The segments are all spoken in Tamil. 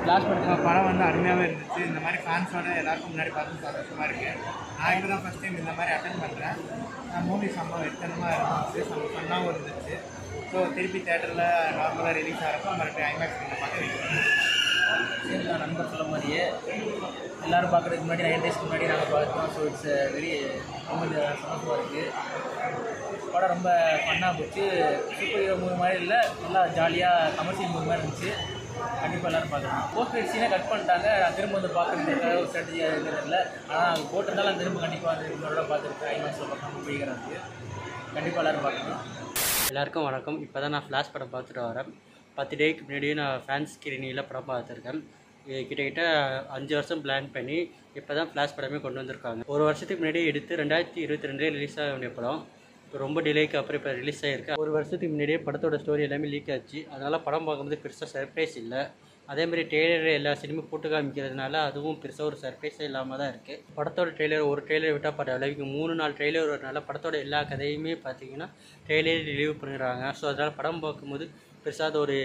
லாஸ்ட் படம் வந்து அருமையாகவே இருந்துச்சு. இந்த மாதிரி ஃபேன்ஸோட எல்லாருக்கும் முன்னாடி பார்த்து சந்தோஷமாக இருக்குது. நான் இப்போ தான் ஃபஸ்ட் டைம் இந்த மாதிரி அட்டென்ட் பண்ணுறேன். மூவி சம்பவம் எத்தனமாக இருந்துச்சு, ஃபன்னாகவும் இருந்துச்சு. ஸோ திருப்பி தேட்டரில் நார்மலாக ரிலீஸ் ஆகிறப்போ மறுபடியும் ஐமேக்ஸ் நீங்கள் பார்க்க வைக்கிறேன். நண்பர் சொல்ல மாதிரியே எல்லோரும் பார்க்குறதுக்கு முன்னாடி 9 days முன்னாடி நாங்கள் பார்த்தோம். ஸோ இட்ஸ் வெரி ரொம்ப சந்தோஷமாக இருக்குது. படம் ரொம்ப ஃபன்னாக போச்சு. சூப்பர் ஹீரோ மூவி மாதிரி இல்லை, நல்லா ஜாலியாக கமர்ஷியல் மூவி மாதிரி இருந்துச்சு. கண்டிப்பாக எல்லோரும் பார்க்கலாம். போஸ்ட் கிரெடிட் சீனே கட் பண்ணிட்டாங்க. நான் திரும்ப வந்து பார்க்குறதுக்காக ஒரு ஸ்ட்ராட்டஜியாக இருக்கிறதில்ல. ஆனால் அவங்க போட்டிருந்தாலும் நான் திரும்ப கண்டிப்பாக வந்து இன்னொரு பார்த்துருக்கேன். ஐமேக்ஸில் பார்க்கணும் போய்கிறதுக்கு கண்டிப்பாக எல்லோரும் பார்க்கணும். எல்லாருக்கும் வணக்கம். இப்போ தான் நான் ஃப்ளாஷ் படம் பார்த்துட்டு வரேன். 10 டேக்கு முன்னாடியே நான் ஃபேன்ஸ் ஸ்க்ரீனிங்கில் படம் பார்த்துருக்கேன். கிட்டத்தட்ட 5 வருஷம் பிளான் பண்ணி இப்போ தான் ஃப்ளாஷ் படமே கொண்டு வந்திருக்காங்க. ஒரு வருஷத்துக்கு முன்னாடி எடுத்து 2022 ரிலீஸ் ஆக வேண்டிய படம் ரொம்ப டிலேக்கு அப்புறம் இப்போ ரிலீஸ் ஆகிருக்கு. ஒரு வருஷத்துக்கு முன்னாடியே படத்தோட ஸ்டோரி எல்லாமே லீக் ஆச்சு. அதனால் படம் பார்க்கும்போது பெருசாக சர்ப்ரைஸ் இல்லை. அதேமாதிரி ட்ரெய்லர் எல்லா சினிமா போட்டு காமிக்கிறதுனால அதுவும் பெருசாக ஒரு சர்ப்ரைஸே இல்லாமல் தான் இருக்குது. படத்தோட ட்ரெய்லர் ஒரு ட்ரெய்லர் விட்டால் படம் அளவுக்கு 3-4 ட்ரெய்லர் வரனால படத்தோட எல்லா கதையுமே பார்த்தீங்கன்னா ட்ரெய்லர் ரிலீவ் பண்ணிடுறாங்க. ஸோ அதனால் படம் பார்க்கும்போது பெருசாக அது ஒரு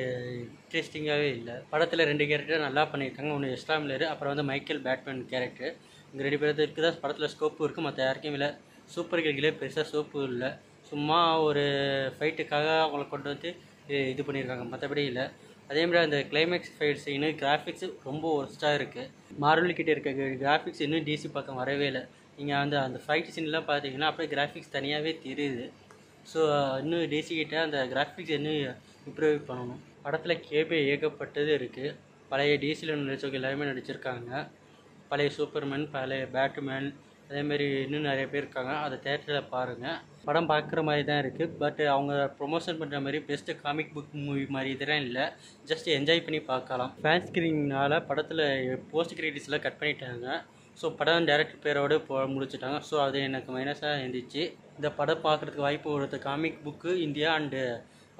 இன்ட்ரெஸ்டிங்காகவே இல்லை. படத்தில் 2 கேரக்டர் நல்லா பண்ணியிருக்காங்க. ஒன்று எஸ்ட்ரா மில்லர், அப்புறம் வந்து மைக்கேல் பேட்மேன் கேரக்டர். இங்கே 2 பேருக்கு தான் படத்தில் ஸ்கோப்பு இருக்குது, மற்ற யாருக்கும் இல்லை. சூப்பர் ஹீரோக்களே பெருசாக ஸ்கோப்பு இல்லை. சும்மா ஒரு ஃபைட்டுக்காக அவங்கள கொண்டு வந்து இது பண்ணியிருக்காங்க, மற்றபடி இல்லை. அதேமாதிரி அந்த கிளைமேக்ஸ் ஃபைட் சீனு கிராஃபிக்ஸ் ரொம்ப ஒர்ஸ்ட்டாக இருக்குது. மார்வல் கிட்டே இருக்க கிராஃபிக்ஸ் இன்னும் டிசி பக்கம் வரவே இல்லை. நீங்கள் அந்த ஃபைட் சீன்லாம் பார்த்தீங்கன்னா அப்படியே கிராஃபிக்ஸ் தனியாகவே தெரியுது. ஸோ இன்னும் டிசி கிட்ட அந்த கிராஃபிக்ஸ் இன்னும் இம்ப்ரூவ் பண்ணணும். படத்தில் கேபே ஏகப்பட்டது இருக்குது. பழைய டிசியில் நடிச்சவங்க எல்லாருமே நடிச்சிருக்காங்க. பழைய சூப்பர்மேன், பழைய பேட்மேன், அதேமாரி இன்னும் நிறைய பேர் இருக்காங்க. அதை தேட்டரில் பாருங்கள். படம் பார்க்குற மாதிரி தான் இருக்குது. பட் அவங்க ப்ரொமோஷன் பண்ணுற மாதிரி பெஸ்ட்டு காமிக் புக் மூவி மாதிரி இதெல்லாம் இல்லை. ஜஸ்ட் என்ஜாய் பண்ணி பார்க்கலாம். ஃபேன் ஸ்க்ரீனிங்னால் படத்தில் போஸ்ட் கிரெடிட்ஸ்லாம் கட் பண்ணிட்டாங்க. ஸோ படம் டேரக்டர் பேரோடு முடிச்சுட்டாங்க. ஸோ அது எனக்கு மைனஸாக இருந்துச்சு. இந்த படம் பார்க்குறதுக்கு வாய்ப்பு கொடுத்த comic book India and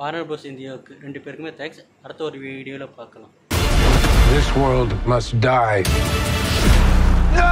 Warner pros இந்தியாவுக்கு 2 பேருக்குமே தேங்க்ஸ். அடுத்த ஒரு வீடியோவில் பார்க்கலாம். This world must die. No!